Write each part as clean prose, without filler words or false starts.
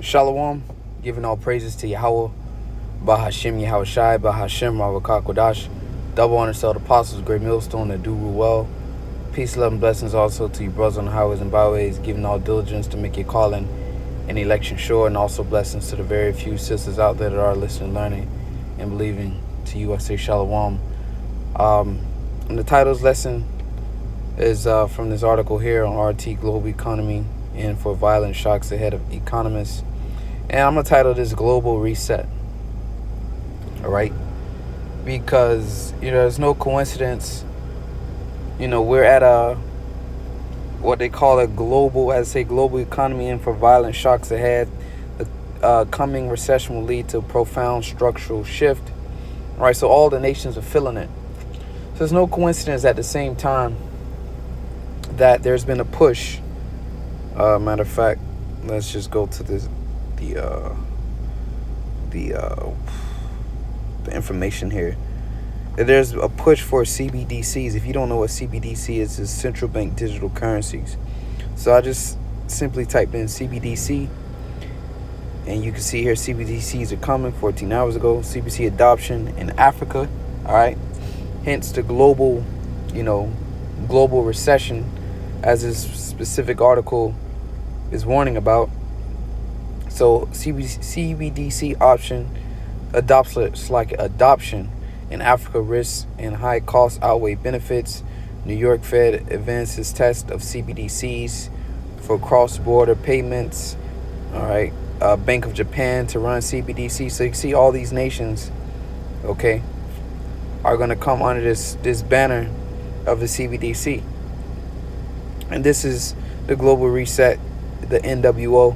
Shalom, giving all praises to Yahweh, Bahashim Yahweh Shai, Bahashim Ravaka Kodash, double honor to all the apostles, great millstone that do rule well. Peace, love, and blessings also to you brothers on the highways and byways, giving all diligence to make your calling and election sure, and also blessings to the very few sisters out there that are listening, learning, and believing. To you I say Shalom. And the title's lesson is from this article here on RT Global Economy and for Violent Shocks Ahead of Economists. And I'm going to title this Global Reset. All right? Because, there's no coincidence. We're at what they call a global economy and for violent shocks ahead. The coming recession will lead to a profound structural shift. All right? So all the nations are feeling it. So there's no coincidence at the same time that there's been a push. Matter of fact, let's just go to the information here. There's a push for CBDCs. If you don't know what CBDC is, it's central bank digital currencies. So I just simply typed in CBDC, and you can see here CBDCs are coming 14 hours ago. CBDC adoption in Africa. All right, hence the global recession, as this specific article is warning about. So CBDC adoption in Africa, risks and high costs outweigh benefits. New York Fed advances test of CBDCs for cross-border payments. All right, Bank of Japan to run CBDC. So you see all these nations, okay, are going to come under this banner of the CBDC. And this is the global reset, the NWO,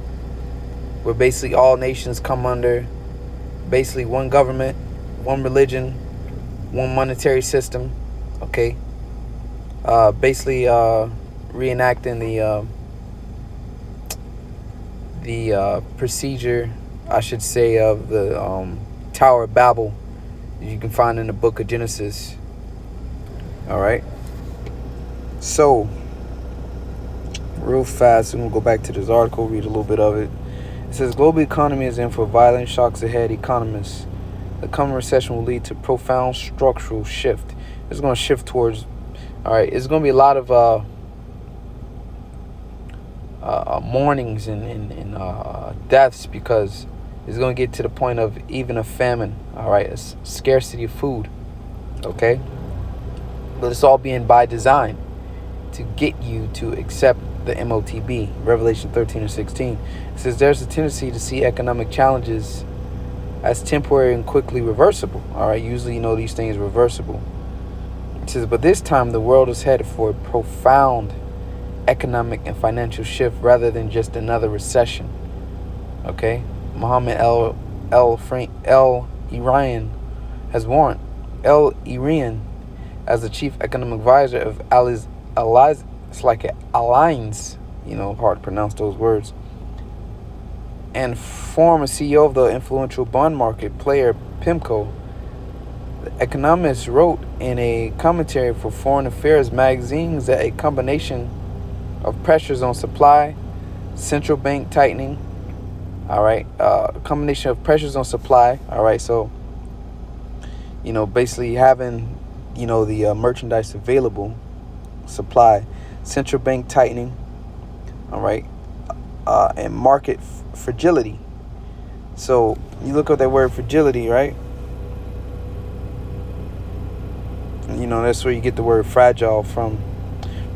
where basically all nations come under basically one government, one religion, one monetary system, okay? Basically reenacting the procedure, I should say, of the Tower of Babel that you can find in the book of Genesis. All right? So, real fast, and we'll go back to this article, read a little bit of it. It says, global economy is in for violent shocks ahead. Economists. The coming recession will lead to profound structural shift. It's going to shift towards, all right, it's going to be a lot of mournings and deaths, because it's going to get to the point of even a famine, all right, a scarcity of food, okay? But it's all being by design to get you to accept the MOTB, Revelation 13 and 16. It says there's a tendency to see economic challenges as temporary and quickly reversible. All right, usually these things are reversible. It says, but this time the world is headed for a profound economic and financial shift rather than just another recession. Okay, Mohammed El-Erian has warned. El-Erian, as the chief economic advisor of Alliance, hard to pronounce those words, and former CEO of the influential bond market player PIMCO, the economist wrote in a commentary for Foreign Affairs magazines that a combination of pressures on supply, central bank tightening, all right, combination of pressures on supply, all right, so, basically having, the merchandise available, supply, central bank tightening, all right, and market fragility. So you look at that word fragility, right? That's where you get the word fragile from.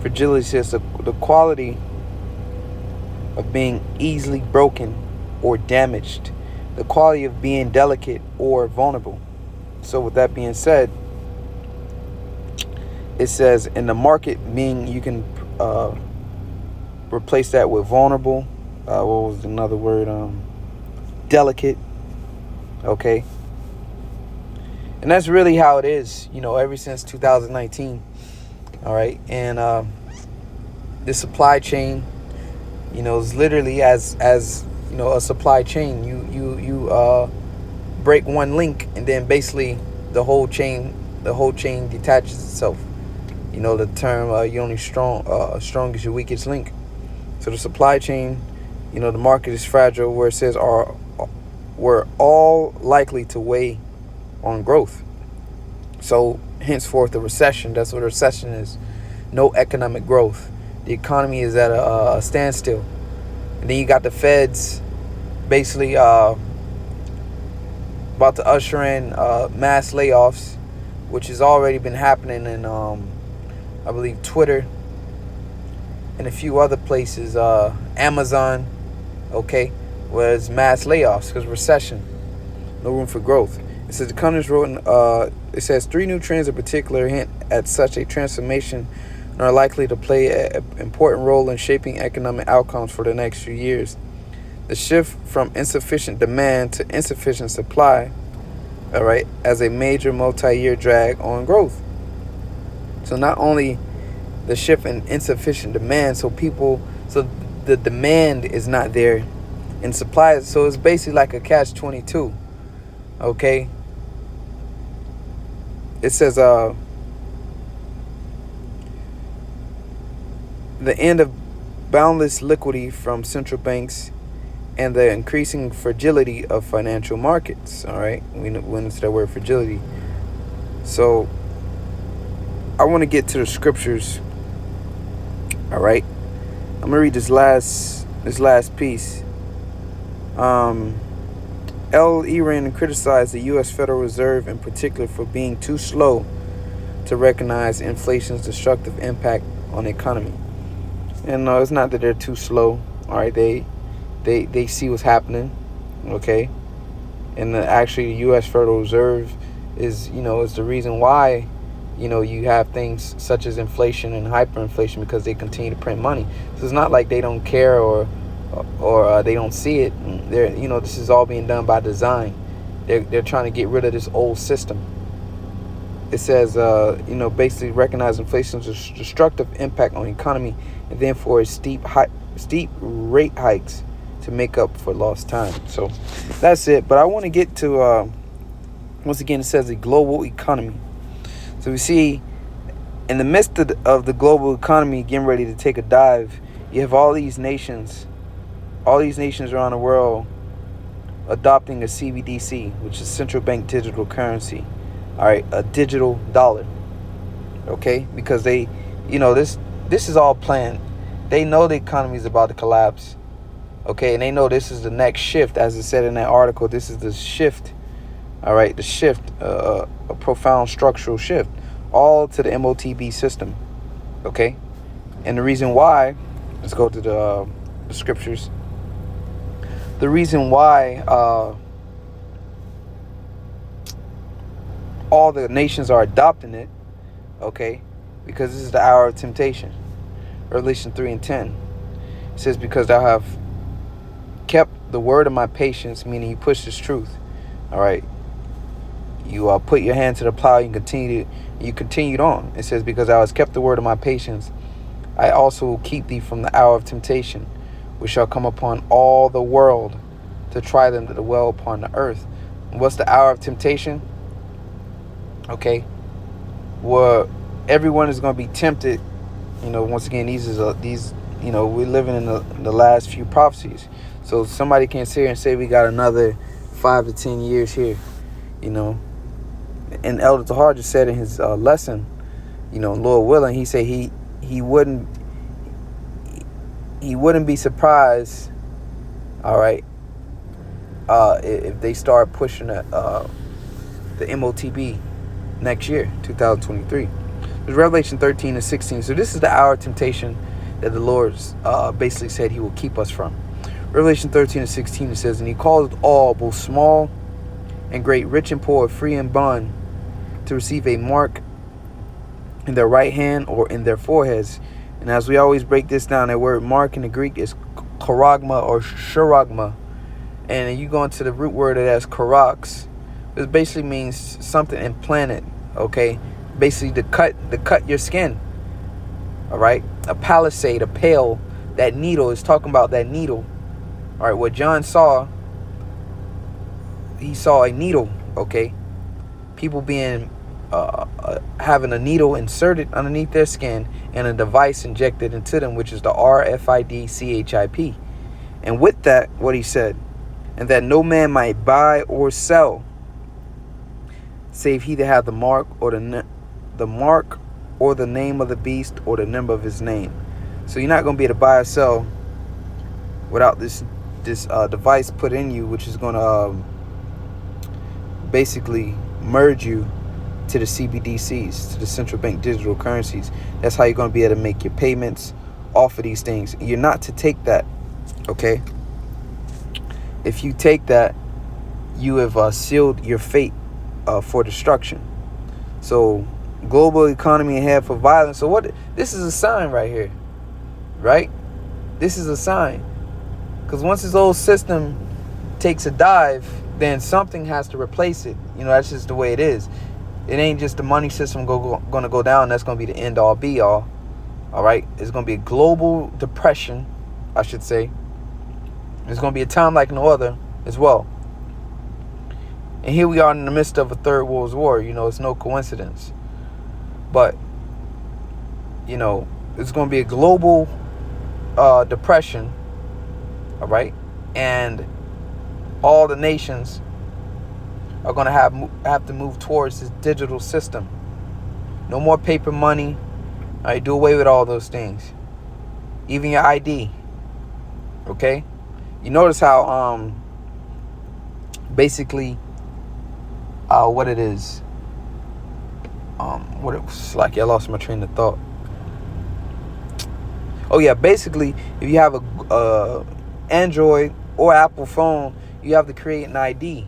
Fragility says the quality of being easily broken or damaged, the quality of being delicate or vulnerable. So with that being said, it says in the market, meaning you can replace that with vulnerable. What was another word? Delicate. Okay. And that's really how it is, ever since 2019. All right. And the supply chain, is literally as a supply chain. You break one link, and then basically the whole chain detaches itself. The term you only strong as your weakest link. So the supply chain The market is fragile, where it says are we're all likely to weigh on growth. So henceforth, a recession. That's what a recession is. No economic growth. The economy is at a standstill. And then you got the feds basically about to usher in mass layoffs, which has already been happening in, I believe, Twitter and a few other places, Amazon, okay, where it's mass layoffs because recession, no room for growth. It says the economist wrote, it says 3 new trends in particular hint at such a transformation and are likely to play an important role in shaping economic outcomes for the next few years. The shift from insufficient demand to insufficient supply, all right, as a major multi-year drag on growth. So not only the shift in insufficient demand, so the demand is not there in supply. So it's basically like a catch-22, okay? It says the end of boundless liquidity from central banks and the increasing fragility of financial markets. All right, we went into that word fragility. So I want to get to the scriptures. All right, I'm gonna read this last piece. L. Erin criticized the U.S. Federal Reserve in particular for being too slow to recognize inflation's destructive impact on the economy. And no, it's not that they're too slow. All right, they see what's happening, okay? And actually, the U.S. Federal Reserve is the reason why, you have things such as inflation and hyperinflation, because they continue to print money. So it's not like they don't care or they don't see it. This is all being done by design. They're trying to get rid of this old system. It says, basically recognize inflation's destructive impact on the economy, and then for steep rate hikes to make up for lost time. So that's it. But I want to get to, once again, it says the global economy. So we see in the midst of the global economy getting ready to take a dive, you have all these nations around the world adopting a CBDC, which is central bank digital currency. All right, a digital dollar. Okay, because they, this is all planned. They know the economy is about to collapse. Okay, and they know this is the next shift, as it said in that article. This is the shift. All right, the shift, a profound structural shift, all to the MOTB system. Okay, and the reason why, let's go to the scriptures. The reason why all the nations are adopting it, okay, because this is the hour of temptation. Revelation 3:10. It says, because thou have kept the word of my patience, meaning you push this truth. All right. You put your hand to the plow, you continued on. It says, because thou hast kept the word of my patience, I also will keep thee from the hour of temptation, which shall come upon all the world to try them that dwell upon the earth. And what's the hour of temptation? Okay, where everyone is going to be tempted. Once again, we're living in the last few prophecies. So somebody can sit here and say we got another 5 to 10 years here, And Elder Tahar just said in his lesson, Lord willing, he said he wouldn't be surprised, all right, if they start pushing the MOTB next year, 2023. There's Revelation 13:16. So this is the hour of temptation that the Lord basically said he will keep us from. Revelation 13:16, it says, and he called all, both small and great, rich and poor, free and bond, to receive a mark in their right hand or in their foreheads. And as we always break this down, that word mark in the Greek is charagma or sharagma. And you go into the root word of that is charax. This basically means something implanted, okay? Basically to cut your skin, all right? A palisade, a pale, that needle is talking about that needle. All right, what John saw, he saw a needle, okay? People being having a needle inserted underneath their skin and a device injected into them, which is the RFID chip. And with that, what he said, and that no man might buy or sell, save he that hath the mark or the mark or the name of the beast or the number of his name. So you're not going to be able to buy or sell without this device put in you, which is going to basically merge you to the CBDCs, to the central bank digital currencies. That's how you're going to be able to make your payments off of these things. You're not to take that, okay? If you take that, you have sealed your fate for destruction. So global economy ahead for violence. So what? This is a sign right here, right? This is a sign, because once this old system takes a dive, then something has to replace it. You know, that's just the way it is. It ain't just the money system going to go down. That's going to be the end all be all. All right, it's going to be a global depression, I should say. It's going to be a time like no other as well. And here we are in the midst of a third world war. You know, it's no coincidence. But, you know, it's going to be a global depression. All right. And all the nations are going to have to move towards this digital system. No more paper money. All right, do away with all those things. Even your ID. Okay? You notice how basically what it is. What it was like. I lost my train of thought. Oh yeah, basically if you have a Android or Apple phone, you have to create an ID.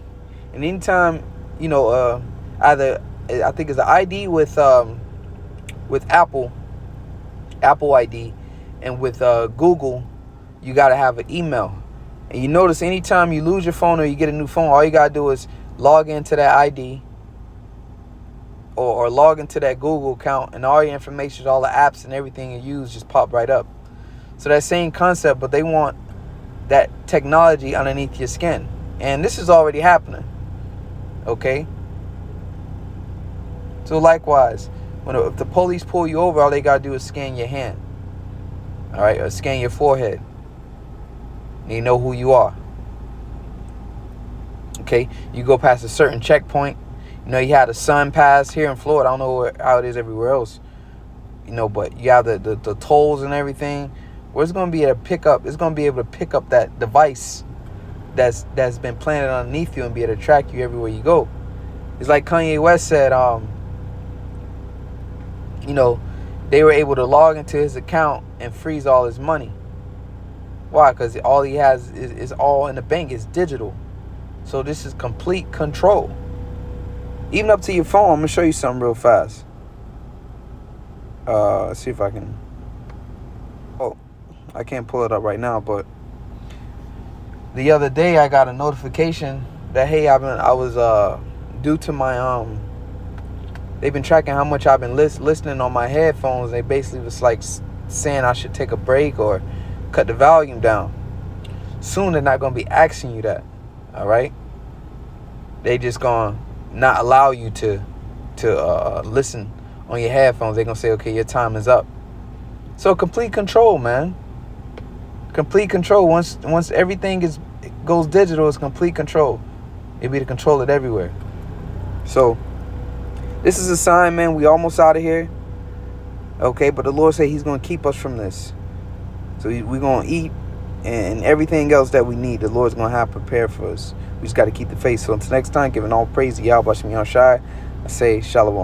And anytime, you know, either I think it's an ID with Apple ID, and with Google, you got to have an email. And you notice anytime you lose your phone or you get a new phone, all you got to do is log into that ID or log into that Google account, and all your information, all the apps and everything you use just pop right up. So that same concept, but they want that technology underneath your skin. And this is already happening. Okay? So likewise, if the police pull you over, all they got to do is scan your hand. All right? Or scan your forehead. They know who you are. Okay? You go past a certain checkpoint. You know, you had a sun pass here in Florida. I don't know how it is everywhere else. You know, but you have the tolls and everything. Where it's going to be able to pick up. It's going to be able to pick up that device that's been planted underneath you and be able to track you everywhere you go. It's like Kanye West said, you know, they were able to log into his account and freeze all his money. Why? Because all he has is all in the bank. It's digital. So this is complete control. Even up to your phone. I'm going to show you something real fast. Let's see if I can. Oh, I can't pull it up right now, but the other day I got a notification that, hey, I was due to my they've been tracking how much I've been listening on my headphones. They basically was like saying I should take a break or cut the volume down. Soon they're not going to be asking you that. All right? They just going to not allow you to listen on your headphones. They're going to say, okay, your time is up. So complete control, man. Complete control. Once everything goes digital, it's complete control. You'll be able to control it everywhere. So this is a sign, man. We almost out of here. Okay, but the Lord said he's going to keep us from this. So we're going to eat and everything else that we need, the Lord's going to have prepared for us. We just got to keep the faith. So until next time, giving all praise to Yahweh Shem Yahshai, I say shalom.